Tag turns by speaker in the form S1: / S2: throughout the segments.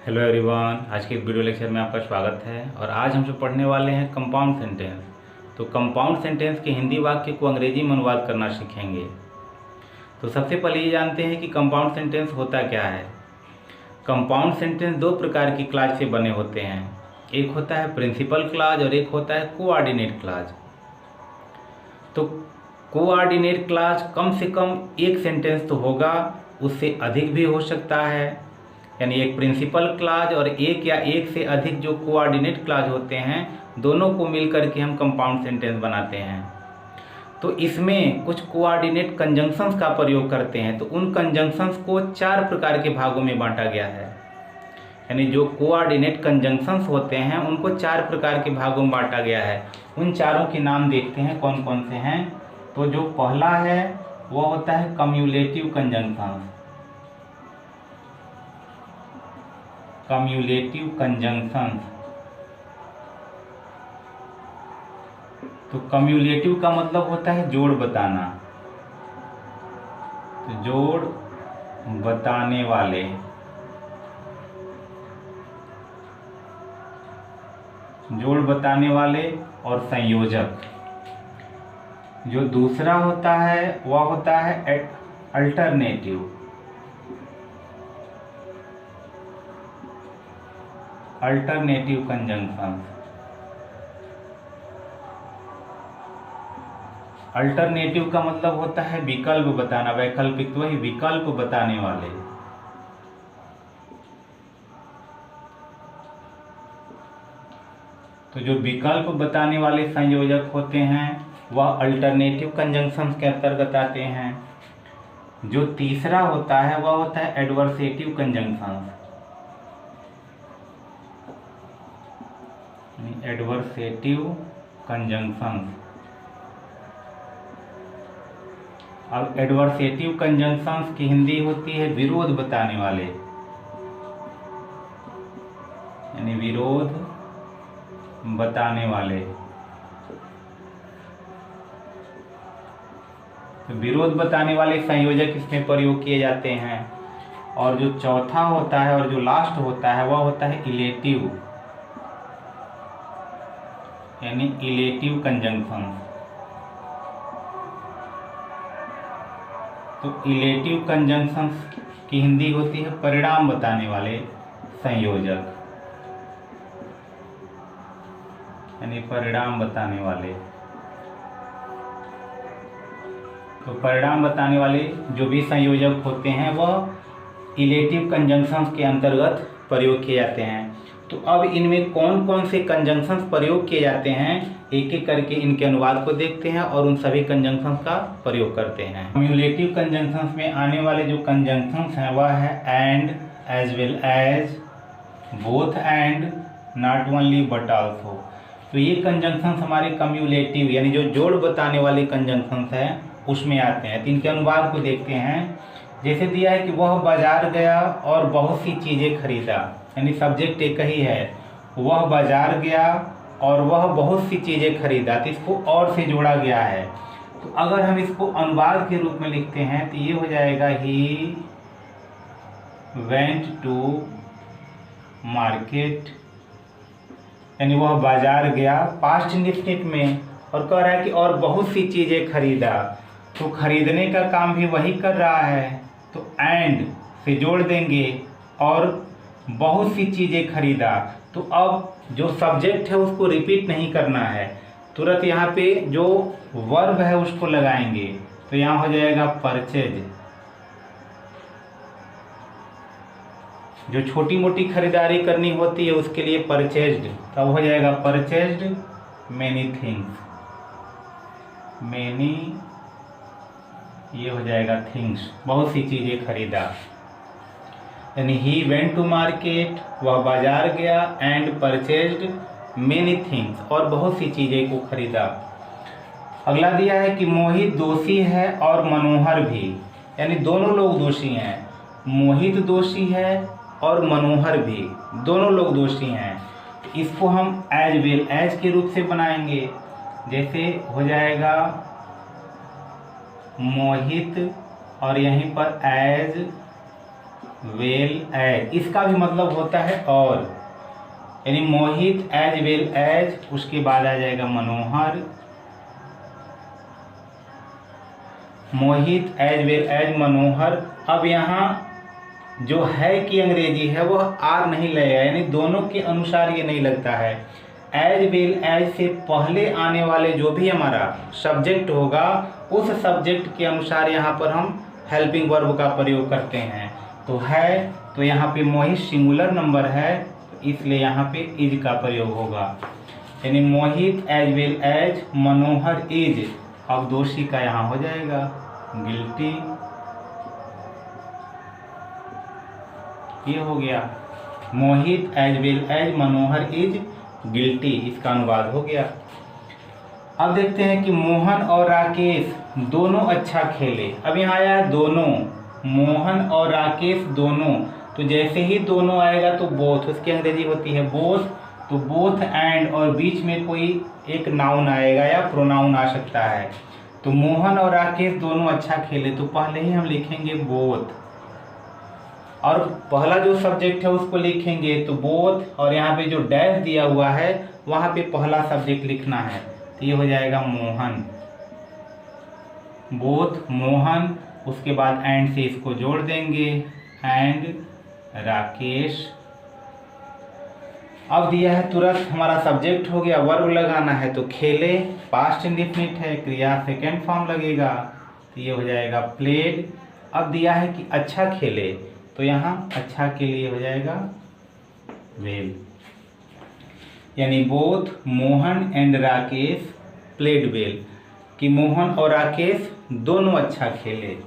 S1: Hello everyone, आज के video lecture में आपका स्वागत है। और आज हम जो पढ़ने वाले हैं कंपाउंड सेंटेंस। तो कंपाउंड सेंटेंस के हिंदी वाक्य को अंग्रेजी में अनुवाद करना सीखेंगे। तो सबसे पहले ये जानते हैं कि कंपाउंड सेंटेंस होता क्या है। कंपाउंड सेंटेंस दो प्रकार की क्लाज से बने होते हैं। एक होता है प्रिंसिपल क्लाज और एक होता है कोऑर्डिनेट क्लाज। तो कोऑर्डिनेट क्लाज कम से कम एक सेंटेंस तो होगा, उससे अधिक भी हो सकता है। यानी एक प्रिंसिपल क्लाज और एक या एक से अधिक जो कोऑर्डिनेट क्लाज होते हैं, दोनों को मिलकर के हम कंपाउंड सेंटेंस बनाते हैं। तो इसमें कुछ कोऑर्डिनेट कंजंक्शंस का प्रयोग करते हैं। तो उन कंजंक्शंस को चार प्रकार के भागों में बांटा गया है। यानी जो कोऑर्डिनेट कंजंक्शंस होते हैं उनको चार प्रकार के भागों में बांटा गया है। उन चारों के नाम देखते हैं कौन कौन से हैं। तो जो पहला है वह होता है कम्युलेटिव कंजंक्शंस। Cumulative conjunctions. तो कम्युलेटिव का मतलब होता है जोड़ बताना। तो जोड़ बताने वाले। जोड़ बताने वाले और संयोजक। जो दूसरा होता है वह होता है अल्टरनेटिव। Alternative conjunctions. अल्टरनेटिव का मतलब होता है विकल्प बताना, वैकल्पिक, वही विकल्प बताने वाले। तो जो विकल्प बताने वाले संयोजक होते हैं वह अल्टरनेटिव कंजंक्शंस के अंतर्गत आते हैं। जो तीसरा होता है वह होता है एडवर्सेटिव कंजंक्शंस। Adversative conjunctions. अब एडवर्सेटिव कंजंक्शंस की हिंदी होती है विरोध बताने वाले। यानी विरोध बताने वाले। तो विरोध बताने वाले संयोजक इसमें प्रयोग किए जाते हैं। और जो चौथा होता है और जो लास्ट होता है वह होता है इलेटिव। यानी इलेटिव कंजंक्शन। तो इलेटिव कंजंक्शन की हिंदी होती है परिणाम बताने वाले संयोजक। यानी परिणाम बताने वाले। तो परिणाम बताने वाले जो भी संयोजक होते हैं वह इलेटिव कंजंक्शंस के अंतर्गत प्रयोग किए जाते हैं। तो अब इनमें कौन कौन से कंजंक्शंस प्रयोग किए जाते हैं, एक एक करके इनके अनुवाद को देखते हैं और उन सभी कंजंक्शंस का प्रयोग करते हैं। कम्युलेटिव कंजंक्शंस में आने वाले जो कंजंक्शंस हैं वह है and, as well as, both and, not only but also. तो ये कंजंक्शंस हमारे कम्युलेटिव यानी जो जोड़ बताने वाले कंजंक्शंस हैं उसमें आते हैं। तो इनके अनुवाद को देखते हैं। जैसे दिया है कि वह बाजार गया और बहुत सी चीज़ें खरीदा। यानी सब्जेक्ट एक ही है, वह बाजार गया और वह बहुत सी चीज़ें खरीदा। तो इसको और से जोड़ा गया है। तो अगर हम इसको अनुवाद के रूप में लिखते हैं तो ये हो जाएगा ही वेंट टू मार्केट। यानी वह बाजार गया पास्ट इंडेफिनिट में और कह रहा है कि और बहुत सी चीज़ें खरीदा। तो खरीदने का काम भी वही कर रहा है। तो एंड से जोड़ देंगे और बहुत सी चीज़ें खरीदा। तो अब जो सब्जेक्ट है उसको रिपीट नहीं करना है, तुरंत यहाँ पे जो वर्ब है उसको लगाएंगे। तो यहाँ हो जाएगा परचेज। जो छोटी मोटी खरीदारी करनी होती है उसके लिए परचेज्ड, तब हो जाएगा परचेज्ड मैनी थिंग्स। मैनी ये हो जाएगा थिंग्स, बहुत सी चीज़ें खरीदा। यानी ही वेंट टू मार्केट, वह बाजार गया, एंड परचेज्ड मेनी थिंग्स, और बहुत सी चीज़ें को खरीदा। अगला दिया है कि मोहित दोषी है और मनोहर भी। यानी दोनों लोग दोषी हैं। मोहित दोषी है और मनोहर भी, दोनों लोग दोषी हैं। इसको हम एज वेल एज के रूप से बनाएंगे। जैसे हो जाएगा मोहित और यहीं पर एज वेल एज, इसका भी मतलब होता है और, यानी मोहित एज वेल एज, उसके बाद आ जाएगा मनोहर, मोहित एज वेल एज मनोहर। अब यहाँ जो है कि अंग्रेजी है वह आर नहीं लगेगा, यानी दोनों के अनुसार ये नहीं लगता है। एज वेल एज से पहले आने वाले जो भी हमारा सब्जेक्ट होगा उस सब्जेक्ट के अनुसार यहाँ पर हम हेल्पिंग वर्ब का प्रयोग करते हैं। तो है, तो यहाँ पे मोहित सिंगुलर नंबर है, तो इसलिए यहाँ पे इज का प्रयोग होगा, यानी Mohit as well as Manohar is, अब दोषी का यहाँ हो जाएगा गिल्टी। ये हो गया, Mohit as well as Manohar is guilty, इसका अनुवाद हो गया। अब देखते हैं कि मोहन और राकेश दोनों अच्छा खेले। अब यहाँ आया है दोनों, मोहन और राकेश दोनों, तो जैसे ही दोनों आएगा तो बोथ, उसकी अंग्रेजी होती है बोथ, तो बोथ एंड और बीच में कोई एक नाउन आएगा या प्रोनाउन आ सकता है। तो मोहन और राकेश दोनों अच्छा खेले, तो पहले ही हम लिखेंगे बोथ, और पहला जो सब्जेक्ट है उसको लिखेंगे तो बोथ, और यहाँ पे जो डैश दिया हुआ है वहाँ पे पहला सब्जेक्ट लिखना है, तो ये हो जाएगा मोहन, बोथ मोहन, उसके बाद एंड से इसको जोड़ देंगे एंड राकेश। अब दिया है तुरंत हमारा सब्जेक्ट हो गया, वर्ब लगाना है तो खेले, पास्ट इंडेफिनिट है, क्रिया सेकेंड फॉर्म लगेगा, तो ये हो जाएगा प्लेड। अब दिया है कि अच्छा खेले, तो यहाँ अच्छा के लिए हो जाएगा वेल, यानी both Mohan and Rakesh played well, कि मोहन और राकेश दोनों अच्छा खेले।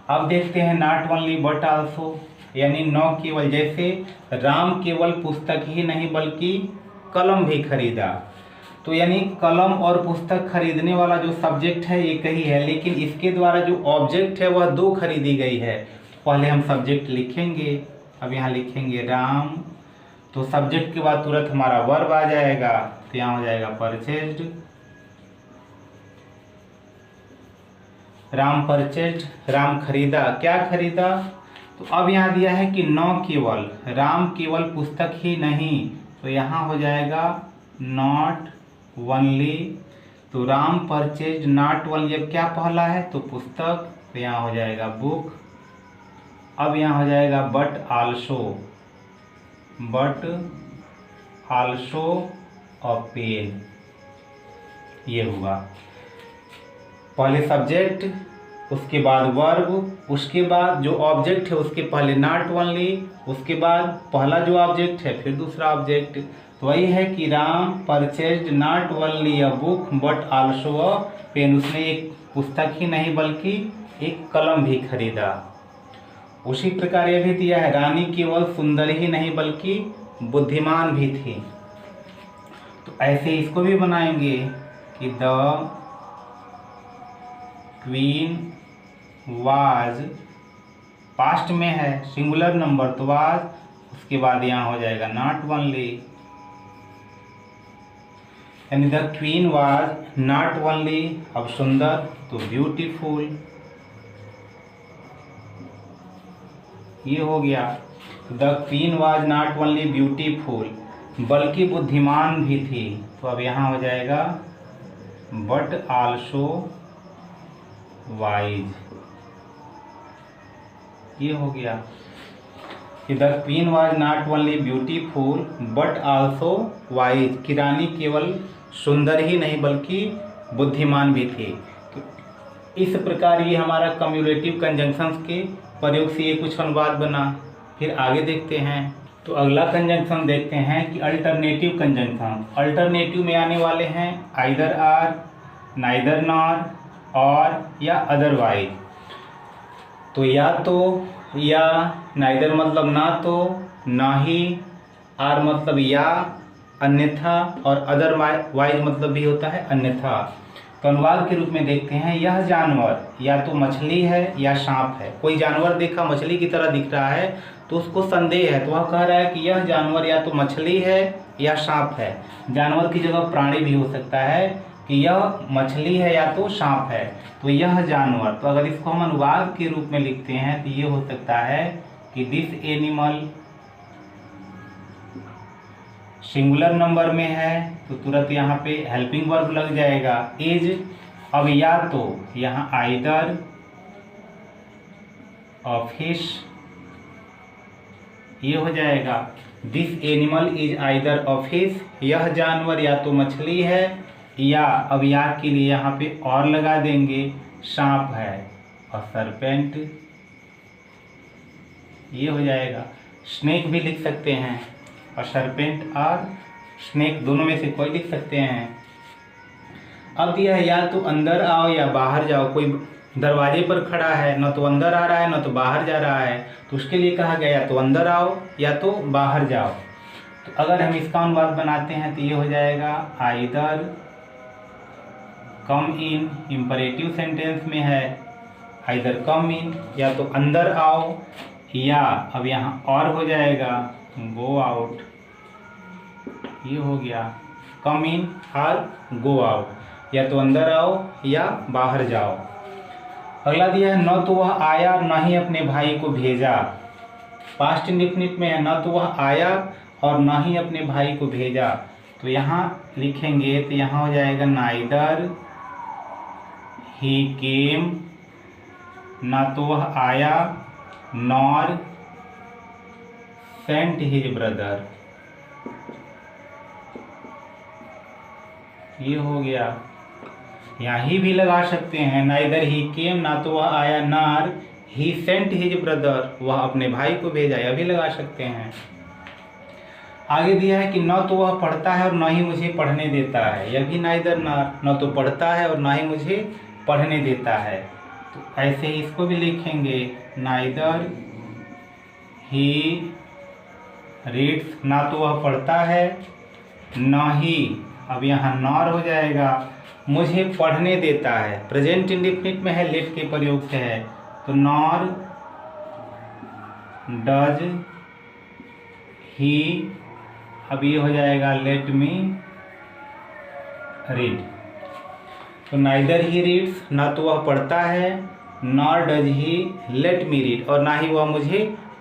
S1: अब देखते हैं नॉट ओनली बट आल्सो, यानी न केवल, जैसे राम केवल पुस्तक ही नहीं बल्कि कलम भी खरीदा, तो यानी कलम और पुस्तक खरीदने वाला जो सब्जेक्ट है एक ही है, लेकिन इसके द्वारा जो ऑब्जेक्ट है वह दो खरीदी गई है। पहले हम सब्जेक्ट लिखेंगे, अब यहाँ लिखेंगे राम, तो सब्जेक्ट के बाद तुरंत हमारा वर्ब आ जाएगा, तो यहाँ हो जाएगा परचेज्ड, राम परचेज्ड, राम खरीदा, क्या खरीदा। तो अब यहाँ दिया है कि न केवल, राम केवल पुस्तक ही नहीं, तो यहाँ हो जाएगा नॉट ओनली, तो राम परचेज्ड नॉट ओनली, अब क्या पहला है तो पुस्तक, तो यहाँ हो जाएगा बुक। अब यहाँ हो जाएगा बट आल्सो अ पेन, ये हुआ पहले सब्जेक्ट, उसके बाद वर्ब, उसके बाद जो ऑब्जेक्ट है उसके पहले नॉट ओनली, उसके बाद पहला जो ऑब्जेक्ट है फिर दूसरा ऑब्जेक्ट। तो वही है कि Ram purchased not only a book but also a pen, उसने एक पुस्तक ही नहीं बल्कि एक कलम भी खरीदा। उसी प्रकार यह भी दिया है, रानी केवल सुंदर ही नहीं बल्कि बुद्धिमान भी थी। तो ऐसे इसको भी बनाएंगे कि द क्वीन वाज, पास्ट में है सिंगुलर नंबर तो वाज, उसके बाद यहाँ हो जाएगा नॉट ओनली, यानी the queen was not only, अब सुंदर तो ब्यूटीफुल, ये हो गया। The queen was not only beautiful, बल्कि बुद्धिमान भी थी, तो अब यहाँ हो जाएगा बट आल्सो वाइज, ये हो गया कि the queen was not only beautiful but also wise, कि रानी केवल सुंदर ही नहीं बल्कि बुद्धिमान भी थी। तो इस प्रकार ये हमारा कम्युलेटिव कंजंक्शंस के प्रयोग से ये कुछ अनुवाद बना। फिर आगे देखते हैं, तो अगला कंजंक्शन देखते हैं कि अल्टरनेटिव कंजंक्शन। अल्टरनेटिव में आने वाले हैं आइदर आर, नाइदर नॉर, और या अदरवाइज। तो या तो, या नाइदर मतलब ना तो, ना ही, आर मतलब या, अन्यथा, और अदरवाइज मतलब भी होता है अन्यथा। तो अनुवाद के रूप में देखते हैं, यह जानवर या तो मछली है या सांप है। कोई जानवर देखा मछली की तरह दिख रहा है तो उसको संदेह है, तो वह कह रहा है कि यह जानवर या तो मछली है या सांप है। जानवर की जगह प्राणी भी हो सकता है कि यह मछली है या तो सांप है, तो यह जानवर। तो अगर इसको हम अनुवाद के रूप में लिखते हैं तो ये हो सकता है कि दिस एनिमल सिंगुलर नंबर में है तो तुरंत यहाँ पे हेल्पिंग वर्ब लग जाएगा इज। अब या तो यहाँ आइदर ऑफिस ये हो जाएगा, this animal is either office, यह जानवर या तो मछली है या, अब या के लिए यहाँ पे और लगा देंगे, सांप है और सरपेंट ये हो जाएगा। स्नेक भी लिख सकते हैं और सरपेंट और स्नेक दोनों में से कोई लिख सकते हैं। अब दिया है या तो अंदर आओ या बाहर जाओ, कोई दरवाजे पर खड़ा है, न तो अंदर आ रहा है न तो बाहर जा रहा है, तो उसके लिए कहा गया या तो अंदर आओ या तो बाहर जाओ। तो अगर हम इसका अनुवाद बनाते हैं तो ये हो जाएगा आइदर कम इन, इम्परेटिव सेंटेंस में है आइदर कम इन, या तो अंदर आओ, या अब यहाँ और हो जाएगा गो आउट, ये हो गया कम इन और गो आउट, या तो अंदर आओ या बाहर जाओ। अगला दिया है न तो वह आया न ही अपने भाई को भेजा, पास्ट इंडेफिनिट में है, न तो वह आया और न ही अपने भाई को भेजा, तो यहाँ लिखेंगे तो यहाँ हो जाएगा नाइदर ही केम, ना तो वह आया नॉर सेंट हिज ब्रदर, ये हो गया। यहाँ ही भी लगा सकते हैं, नाइदर ही केम, ना तो वह आया, नार ही सेंट हिज ब्रदर, वह अपने भाई को भेजा, यह भी लगा सकते हैं। आगे दिया है कि न तो वह पढ़ता है और न ही मुझे पढ़ने देता है, यह भी नाइदर नार, न तो पढ़ता है और न ही मुझे पढ़ने देता है, तो ऐसे ही इसको भी लिखेंगे नाइदर ही रीड्स, ना तो वह पढ़ता है न ही, अब यहाँ नॉर हो जाएगा, मुझे पढ़ने देता है, प्रेजेंट इंडेफिनिट में है, लेट के प्रयोग से है, तो नॉर डज ही, अब ये हो जाएगा लेट मी रीड, तो नाइदर ही रीड्स, ना तो वह पढ़ता है, nor does he let me read, और ना ही वह मुझे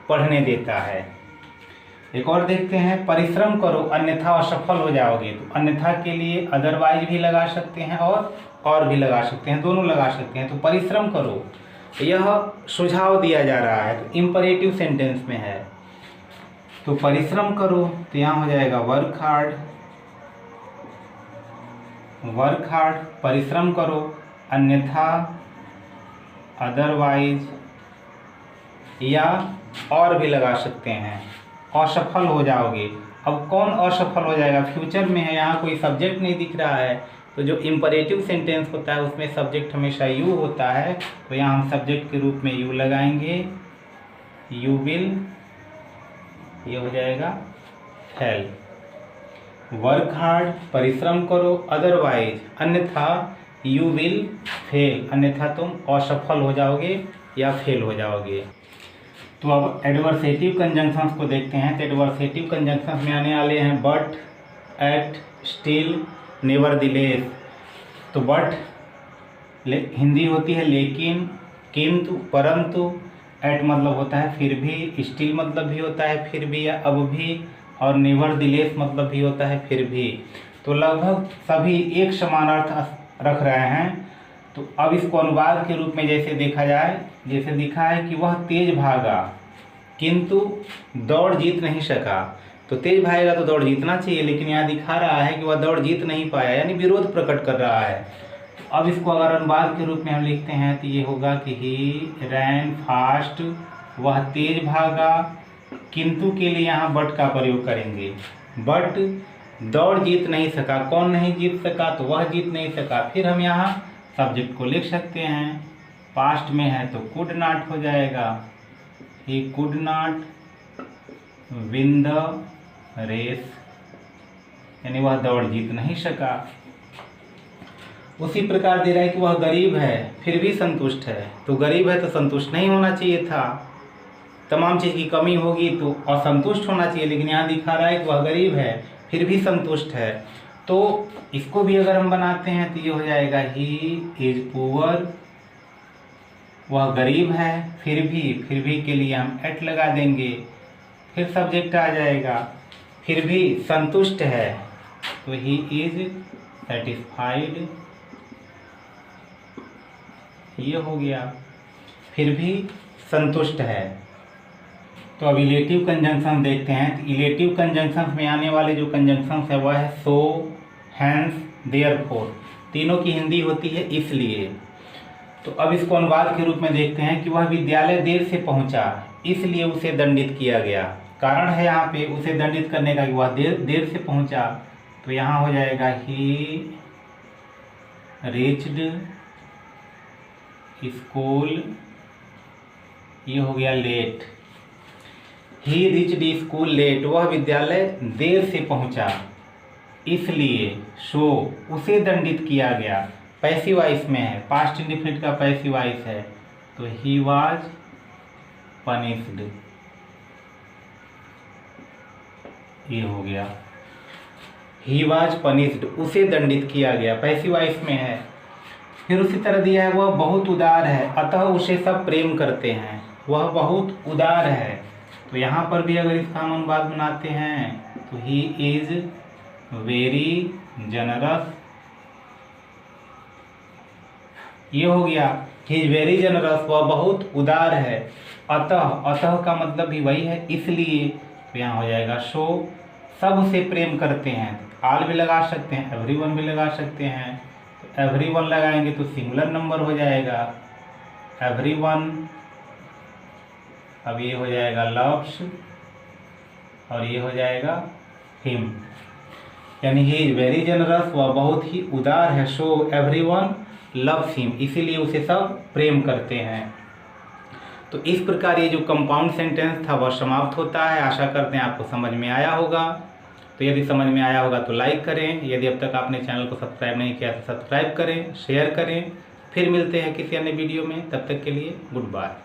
S1: पढ़ने देता है। एक और देखते हैं, परिश्रम करो अन्यथा असफल हो जाओगे, तो अन्यथा के लिए अदरवाइज भी लगा सकते हैं और भी लगा सकते हैं, दोनों लगा सकते हैं। तो परिश्रम करो यह सुझाव दिया जा रहा है, तो इम्परेटिव सेंटेंस में है, तो परिश्रम करो तो यहाँ हो जाएगा वर्क हार्ड, वर्क हार्ड परिश्रम करो, अन्यथा अदरवाइज या और भी लगा सकते हैं, असफल हो जाओगे। अब कौन असफल हो जाएगा, फ्यूचर में है, यहाँ कोई सब्जेक्ट नहीं दिख रहा है, तो जो इम्परेटिव सेंटेंस होता है उसमें सब्जेक्ट हमेशा यू होता है, तो यहाँ हम सब्जेक्ट के रूप में यू लगाएंगे, यू विल, ये हो जाएगा फेल। वर्क हार्ड परिश्रम करो, अदरवाइज अन्यथा यू विल फेल, अन्यथा तुम असफल हो जाओगे या फेल हो जाओगे। तो अब एडवर्सेटिव कंजंक्शंस को देखते हैं। तो एडवर्सेटिव कंजंक्शंस में आने वाले हैं बट, एट, स्टिल, नेवरदिलेस। तो बट हिंदी होती है लेकिन, किंतु, परंतु, एट मतलब होता है फिर भी, स्टिल मतलब भी होता है फिर भी या अब भी, और नेवरदिलेस मतलब भी होता है फिर भी। तो लगभग सभी एक समान अर्थ रख रहे हैं। तो अब इसको अनुवाद के रूप में जैसे देखा जाए, जैसे दिखा है कि वह तेज भागा किंतु दौड़ जीत नहीं सका, तो तेज भागेगा तो दौड़ जीतना चाहिए, लेकिन यहाँ दिखा रहा है कि वह दौड़ जीत नहीं पाया, यानी विरोध प्रकट कर रहा है। तो अब इसको अगर अनुवाद के रूप में हम लिखते हैं तो ये होगा कि ही रैन फास्ट, वह तेज भागा, किंतु के लिए यहाँ बट का प्रयोग करेंगे, बट दौड़ जीत नहीं सका, कौन नहीं जीत सका, तो वह जीत नहीं सका। फिर हम यहाँ सब्जेक्ट को लिख सकते हैं, पास्ट में है तो कुड नॉट हो जाएगा, he could not win the race, यानी वह दौड़ जीत नहीं सका। उसी प्रकार दे रहा है कि वह गरीब है फिर भी संतुष्ट है, तो गरीब है तो संतुष्ट नहीं होना चाहिए था, तमाम चीज़ की कमी होगी तो असंतुष्ट होना चाहिए, लेकिन यहाँ दिखा रहा है कि वह गरीब है फिर भी संतुष्ट है। तो इसको भी अगर हम बनाते हैं तो ये हो जाएगा ही इज पुअर वह गरीब है फिर भी के लिए हम एट लगा देंगे, फिर सब्जेक्ट आ जाएगा, फिर भी संतुष्ट है तो ही इज सेटिस्फाइड, ये हो गया, फिर भी संतुष्ट है। तो अब इलेटिव कंजंक्शन देखते हैं। तो इलेटिव कंजंक्शन में आने वाले जो कंजंक्शन है वह है सो, हैंस, देयरफॉर। तीनों की हिंदी होती है इसलिए। तो अब इसको अनुवाद के रूप में देखते हैं कि वह विद्यालय देर से पहुंचा इसलिए उसे दंडित किया गया। कारण है यहाँ पे उसे दंडित करने का कि वह देर से पहुंचा, तो यहाँ हो जाएगा ही रीच्ड स्कूल, ये हो गया late. He reached school late, वह विद्यालय देर से पहुंचा इसलिए, सो उसे दंडित किया गया। पैसिव वॉइस में है, पास्ट इंडेफिनिट का पैसिव वॉइस है, तो ही वाज पनिश्ड, ये हो गया ही वाज पनिश्ड, उसे दंडित किया गया, पैसिव वॉइस में है। फिर उसी तरह दिया है वह बहुत उदार है अतः उसे सब प्रेम करते हैं, वह बहुत उदार है। तो यहाँ पर भी अगर इसका हम अनुवाद बनाते हैं तो ही इज वेरी जनरस, ये हो गया ही इज वेरी जनरस, वह बहुत उदार है। अतः का मतलब भी वही है इसलिए, तो यहाँ हो जाएगा सो सब उसे प्रेम करते हैं। ऑल भी लगा सकते हैं, एवरीवन भी लगा सकते हैं। तो एवरीवन लगाएंगे तो सिंगुलर नंबर हो जाएगा एवरीवन। अब ये हो जाएगा लव्स और ये हो जाएगा हिम, यानी ही इज वेरी जनरस, वह बहुत ही उदार है। सो एवरीवन लव्स हिम, इसीलिए उसे सब प्रेम करते हैं। तो इस प्रकार ये जो कंपाउंड सेंटेंस था वह समाप्त होता है। आशा करते हैं आपको समझ में आया होगा। तो यदि समझ में आया होगा तो लाइक करें, यदि अब तक आपने चैनल को सब्सक्राइब नहीं किया तो सब्सक्राइब करें, शेयर करें। फिर मिलते हैं किसी अन्य वीडियो में, तब तक के लिए गुड बाय।